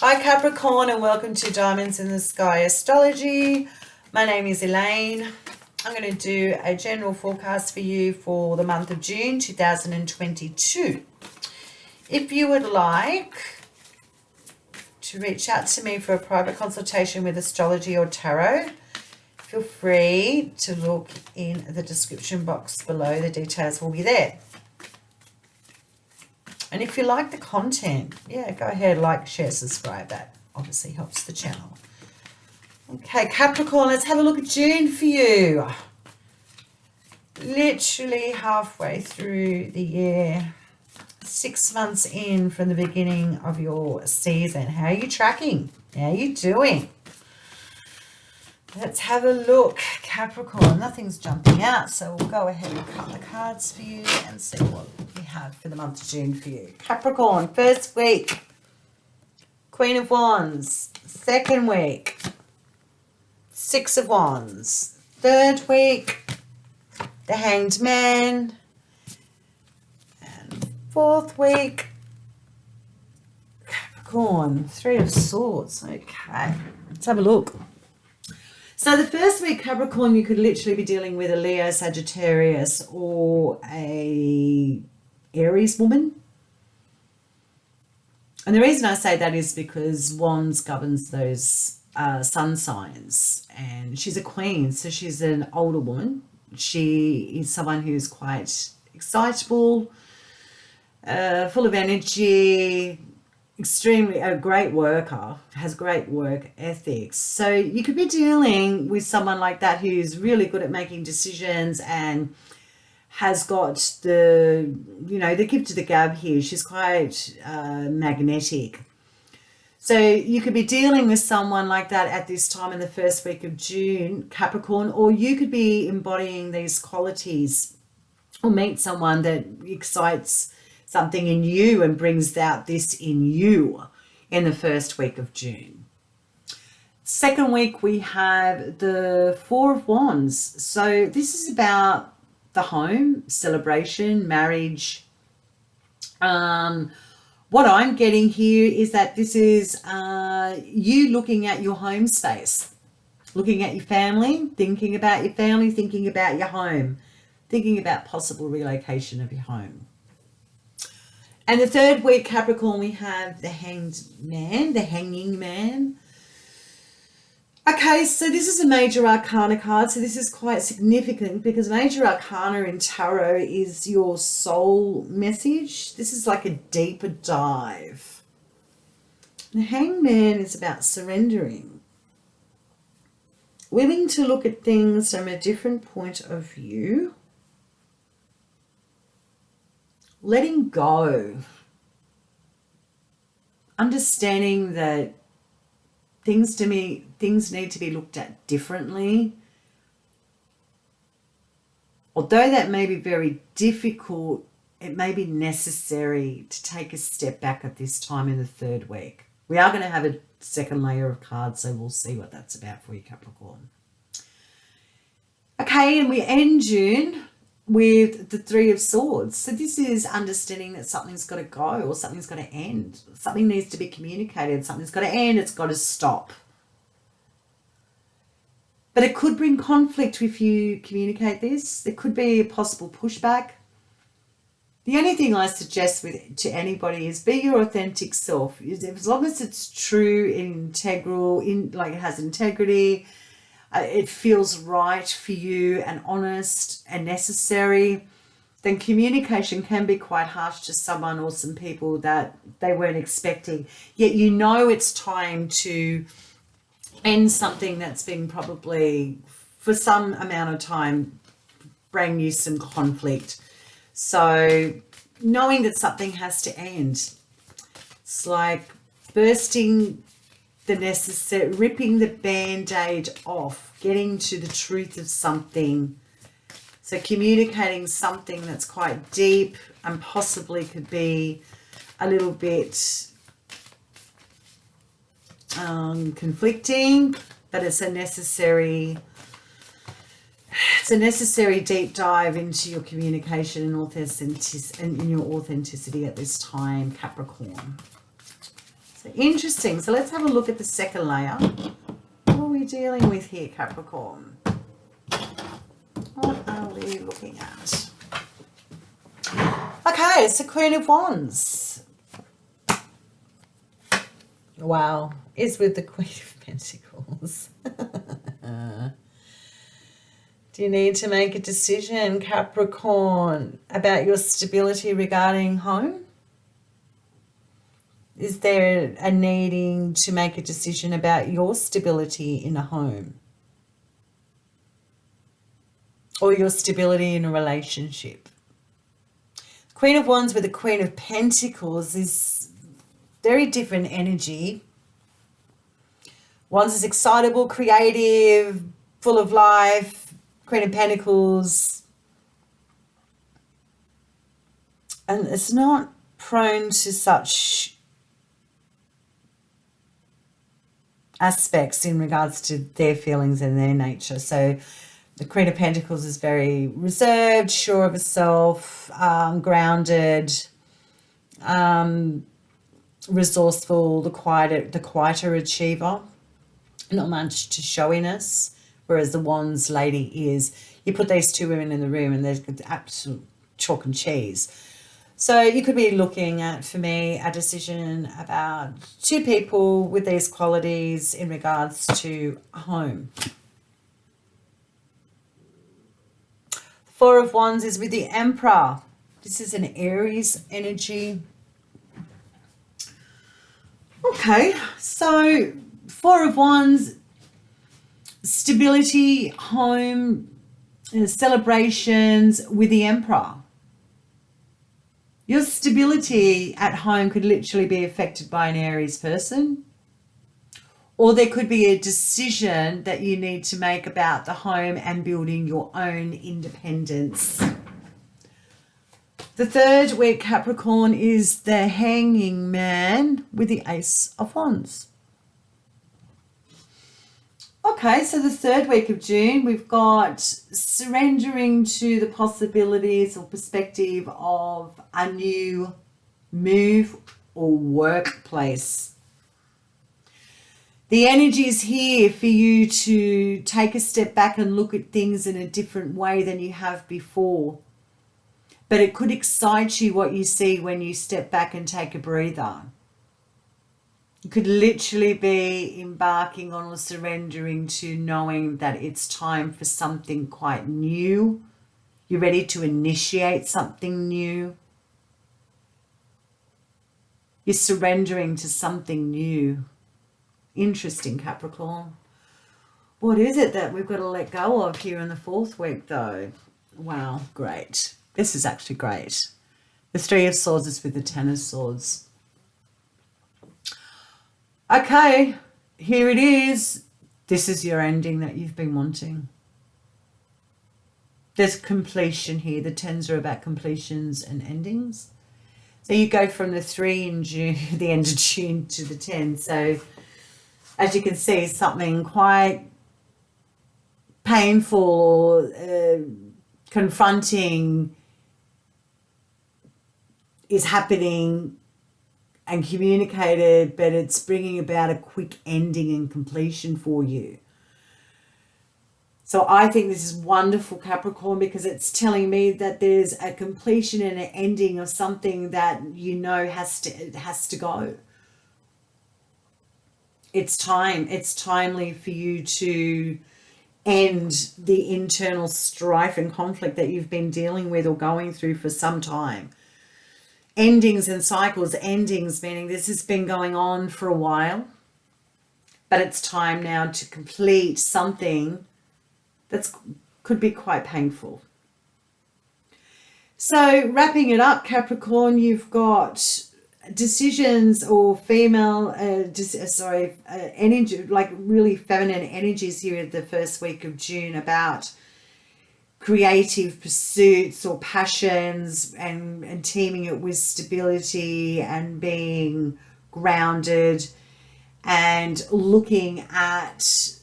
Hi Capricorn, and welcome to Diamonds in the Sky Astrology. My name is Elaine. I'm going to do a general forecast for you for the month of June 2022. If you would like to reach out to me for a private consultation with astrology or tarot, feel free to look in the description box below. The details will be there. And if you like the content, yeah, go ahead, like, share, subscribe. That obviously helps the channel. Okay, Capricorn, let's have a look at June for you. Literally halfway through the year, 6 months in from the beginning of your season. How are you tracking? How are you doing? Let's have a look, Capricorn. Nothing's jumping out, so we'll go ahead and cut the cards for you and see what we have for the month of June for you. Capricorn, first week, Queen of Wands. Second week, Six of Wands. Third week, the Hanged Man. And fourth week, Capricorn, Three of Swords. Okay, let's have a look. So the first week, Capricorn, you could literally be dealing with a Leo, Sagittarius, or a Aries woman. And the reason I say that is because Wands governs those sun signs. And she's a queen, so she's an older woman. She is someone who's quite excitable, full of energy, extremely a great worker, has great work ethics. So you could be dealing with someone like that who's really good at making decisions and has got the, you know, the gift of the gab here. She's quite magnetic. So you could be dealing with someone like that at this time in the first week of June, Capricorn, or you could be embodying these qualities or meet someone that excites something in you and brings out this in you in the first week of June. Second week, we have the Four of Wands. So this is about the home, celebration, marriage. What I'm getting here is that this is you looking at your home space, looking at your family, thinking about your family, thinking about your home, thinking about possible relocation of your home. And the third week, Capricorn, we have the Hanged Man, the Hanging Man. Okay, so this is a Major Arcana card. So this is quite significant because Major Arcana in Tarot is your soul message. This is like a deeper dive. The Hanged Man is about surrendering. Willing to look at things from a different point of view. Letting go, understanding that things need to be looked at differently. Although that may be very difficult, it may be necessary to take a step back at this time in the third week. We are going to have a second layer of cards, so we'll see what that's about for you, Capricorn. Okay, and we end June with the Three of Swords. So this is understanding that something's got to go or something's got to end. Something needs to be communicated. Something's got to end. It's got to stop. But it could bring conflict if you communicate this. There could be a possible pushback. The only thing I suggest to anybody is be your authentic self. As long as it's true, integral, like it has integrity, it feels right for you and honest and necessary, then communication can be quite harsh to someone or some people that they weren't expecting. Yet you know it's time to end something that's been probably for some amount of time bring you some conflict. So knowing that something has to end, it's like bursting the necessary, ripping the band-aid off, getting to the truth of something. So communicating something that's quite deep and possibly could be a little bit conflicting, but it's a necessary deep dive into your communication and in your authenticity at this time, Capricorn. So Interesting. So let's have a look at the second layer. What are we dealing with here, Capricorn? What are we looking at? Okay, it's the Queen of Wands. Wow, it's with the Queen of Pentacles. Do you need to make a decision, Capricorn, about your stability regarding home? Is there a needing to make a decision about your stability in a home? Or your stability in a relationship? Queen of Wands with the Queen of Pentacles is very different energy. Wands is excitable, creative, full of life. Queen of Pentacles. And it's not prone to such aspects in regards to their feelings and their nature. So the Queen of Pentacles is very reserved, sure of herself, grounded, resourceful, the quieter achiever, not much to showiness. Whereas the Wands lady is, you put these two women in the room and they're absolute chalk and cheese. So you could be looking at, for me, a decision about two people with these qualities in regards to home. Four of Wands is with the Emperor. This is an Aries energy. Okay, so Four of Wands, stability, home, celebrations with the Emperor. Your stability at home could literally be affected by an Aries person, or there could be a decision that you need to make about the home and building your own independence. The third week, Capricorn, is the Hanging Man with the Ace of Wands. Okay, so the third week of June, we've got surrendering to the possibilities or perspective of a new move or workplace. The energy is here for you to take a step back and look at things in a different way than you have before. But it could excite you what you see when you step back and take a breather. You could literally be embarking on or surrendering to knowing that it's time for something quite new. You're ready to initiate something new. You're surrendering to something new. Interesting, Capricorn. What is it that we've got to let go of here in the fourth week, though? Wow, great. This is actually great. The Three of Swords is with the Ten of Swords. Okay, here it is. This is your ending that you've been wanting. There's completion here. The tens are about completions and endings. So you go from the 3 in June, the end of June, to the 10. So as you can see, something quite painful or confronting is happening and communicated, but it's bringing about a quick ending and completion for you. So I think this is wonderful, Capricorn, because it's telling me that there's a completion and an ending of something that you know has to go. It's time. It's timely for you to end the internal strife and conflict that you've been dealing with or going through for some time. Endings and cycles, endings meaning this has been going on for a while, but it's time now to complete something that could be quite painful. So wrapping it up, Capricorn, you've got decisions or female, energy, like really feminine energies here at the first week of June about creative pursuits or passions and teaming it with stability and being grounded and looking at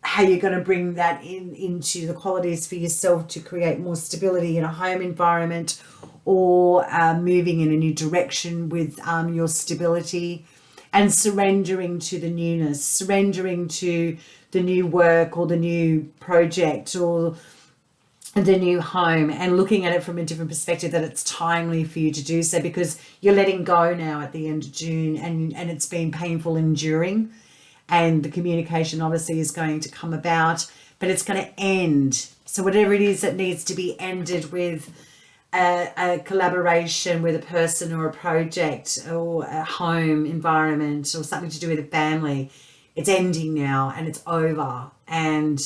how you're going to bring that into the qualities for yourself to create more stability in a home environment, or moving in a new direction with your stability, and surrendering to the newness, surrendering to the new work or the new project or the new home, and looking at it from a different perspective, that it's timely for you to do so, because you're letting go now at the end of June, and it's been painful enduring, and the communication obviously is going to come about, but it's going to end. So whatever it is that needs to be ended with a collaboration with a person or a project or a home environment or something to do with a family, it's ending now and it's over. And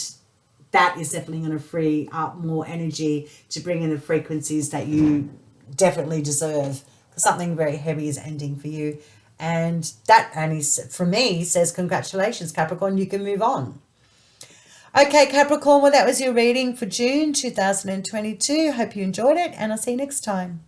that is definitely going to free up more energy to bring in the frequencies that you definitely deserve. Something very heavy is ending for you. And that only, for me, says congratulations, Capricorn, you can move on. Okay, Capricorn, well, that was your reading for June 2022. Hope you enjoyed it, and I'll see you next time.